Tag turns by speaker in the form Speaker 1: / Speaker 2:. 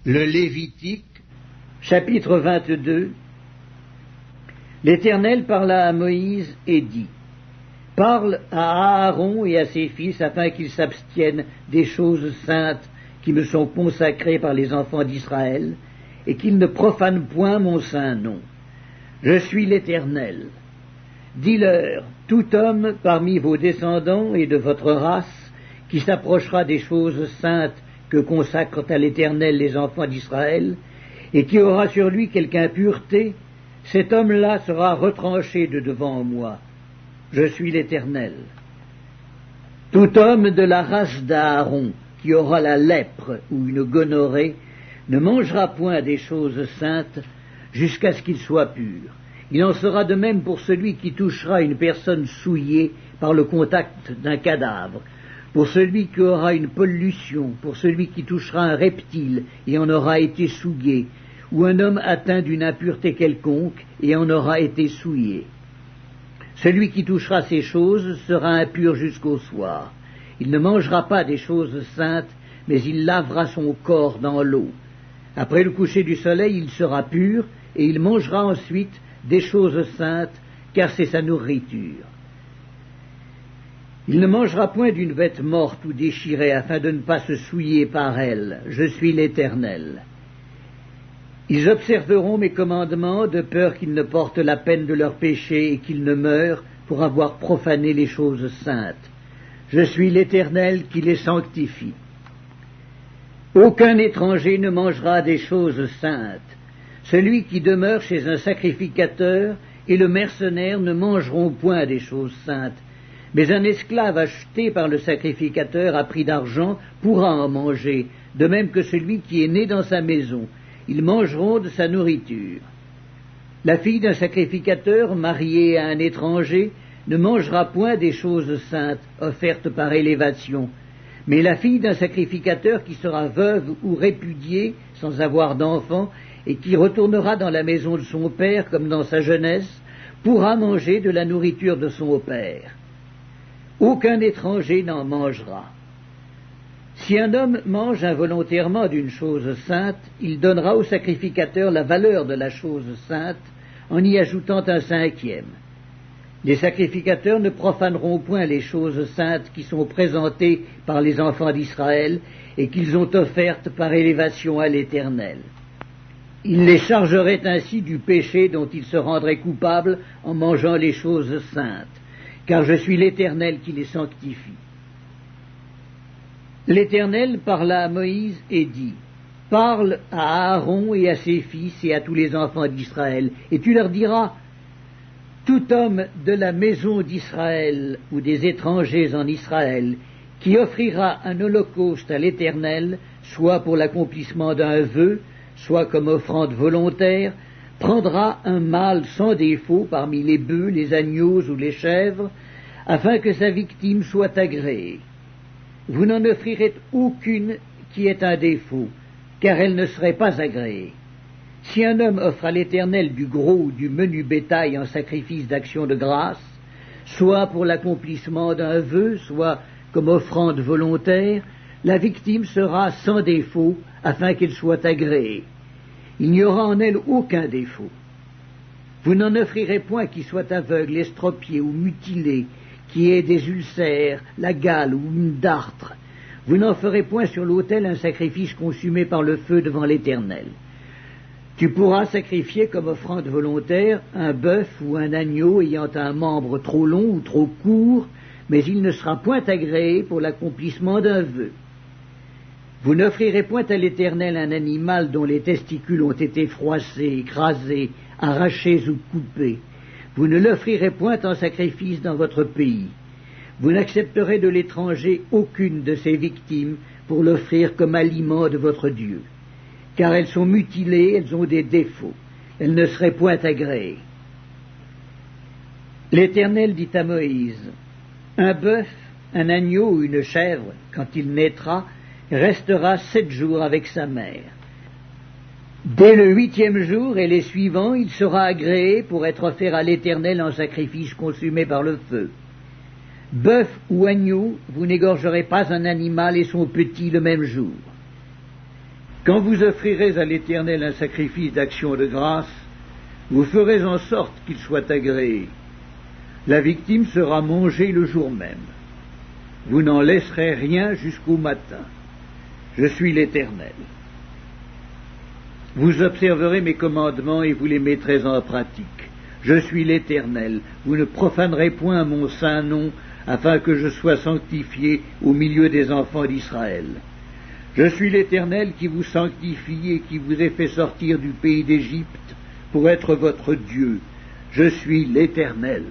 Speaker 1: Le Lévitique,
Speaker 2: chapitre 22. L'Éternel parla à Moïse et dit: Parle à Aaron et à ses fils afin qu'ils s'abstiennent des choses saintes qui me sont consacrées par les enfants d'Israël, et qu'ils ne profanent point mon saint nom. Je suis l'Éternel. Dis-leur: tout homme parmi vos descendants et de votre race qui s'approchera des choses saintes que consacrent à l'Éternel les enfants d'Israël, et qui aura sur lui quelque impureté, cet homme-là sera retranché de devant moi. Je suis l'Éternel. Tout homme de la race d'Aaron qui aura la lèpre ou une gonorrhée ne mangera point des choses saintes jusqu'à ce qu'il soit pur. Il en sera de même pour celui qui touchera une personne souillée par le contact d'un cadavre, pour celui qui aura une pollution, pour celui qui touchera un reptile et en aura été souillé, ou un homme atteint d'une impureté quelconque et en aura été souillé. Celui qui touchera ces choses sera impur jusqu'au soir. Il ne mangera pas des choses saintes, mais il lavera son corps dans l'eau. Après le coucher du soleil, il sera pur, et il mangera ensuite des choses saintes, car c'est sa nourriture. Il ne mangera point d'une bête morte ou déchirée, afin de ne pas se souiller par elle. Je suis l'Éternel. Ils observeront mes commandements, de peur qu'ils ne portent la peine de leur péché et qu'ils ne meurent pour avoir profané les choses saintes. Je suis l'Éternel qui les sanctifie. Aucun étranger ne mangera des choses saintes. Celui qui demeure chez un sacrificateur et le mercenaire ne mangeront point des choses saintes. Mais un esclave acheté par le sacrificateur à prix d'argent pourra en manger, de même que celui qui est né dans sa maison. Ils mangeront de sa nourriture. La fille d'un sacrificateur mariée à un étranger ne mangera point des choses saintes offertes par élévation, mais la fille d'un sacrificateur qui sera veuve ou répudiée sans avoir d'enfant et qui retournera dans la maison de son père comme dans sa jeunesse pourra manger de la nourriture de son père. Aucun étranger n'en mangera. Si un homme mange involontairement d'une chose sainte, il donnera au sacrificateur la valeur de la chose sainte en y ajoutant un cinquième. Les sacrificateurs ne profaneront point les choses saintes qui sont présentées par les enfants d'Israël et qu'ils ont offertes par élévation à l'Éternel. Ils les chargeraient ainsi du péché dont ils se rendraient coupables en mangeant les choses saintes, car je suis l'Éternel qui les sanctifie. L'Éternel parla à Moïse et dit: Parle à Aaron et à ses fils et à tous les enfants d'Israël, et tu leur diras: tout homme de la maison d'Israël ou des étrangers en Israël qui offrira un holocauste à l'Éternel, soit pour l'accomplissement d'un vœu, soit comme offrande volontaire, prendra un mâle sans défaut parmi les bœufs, les agneaux ou les chèvres, afin que sa victime soit agréée. Vous n'en offrirez aucune qui ait un défaut, car elle ne serait pas agréée. Si un homme offre à l'Éternel du gros ou du menu bétail en sacrifice d'action de grâce, soit pour l'accomplissement d'un vœu, soit comme offrande volontaire, la victime sera sans défaut, afin qu'elle soit agréée. Il n'y aura en elle aucun défaut. Vous n'en offrirez point qui soit aveugle, estropié ou mutilé, qui ait des ulcères, la gale ou une dartre. Vous n'en ferez point sur l'autel un sacrifice consumé par le feu devant l'Éternel. Tu pourras sacrifier comme offrande volontaire un bœuf ou un agneau ayant un membre trop long ou trop court, mais il ne sera point agréé pour l'accomplissement d'un vœu. Vous n'offrirez point à l'Éternel un animal dont les testicules ont été froissés, écrasés, arrachés ou coupés. Vous ne l'offrirez point en sacrifice dans votre pays. Vous n'accepterez de l'étranger aucune de ses victimes pour l'offrir comme aliment de votre Dieu. Car elles sont mutilées, elles ont des défauts. Elles ne seraient point agréées. L'Éternel dit à Moïse: un bœuf, un agneau ou une chèvre, quand il naîtra, restera 7 jours avec sa mère. Dès le 8e jour et les suivants, il sera agréé pour être offert à l'Éternel en sacrifice consumé par le feu. Bœuf ou agneau, vous n'égorgerez pas un animal et son petit le même jour. Quand vous offrirez à l'Éternel un sacrifice d'action de grâce, vous ferez en sorte qu'il soit agréé. La victime sera mangée le jour même. Vous n'en laisserez rien jusqu'au matin. Je suis l'Éternel. Vous observerez mes commandements et vous les mettrez en pratique. Je suis l'Éternel. Vous ne profanerez point mon saint nom, afin que je sois sanctifié au milieu des enfants d'Israël. Je suis l'Éternel qui vous sanctifie et qui vous ai fait sortir du pays d'Égypte pour être votre Dieu. Je suis l'Éternel.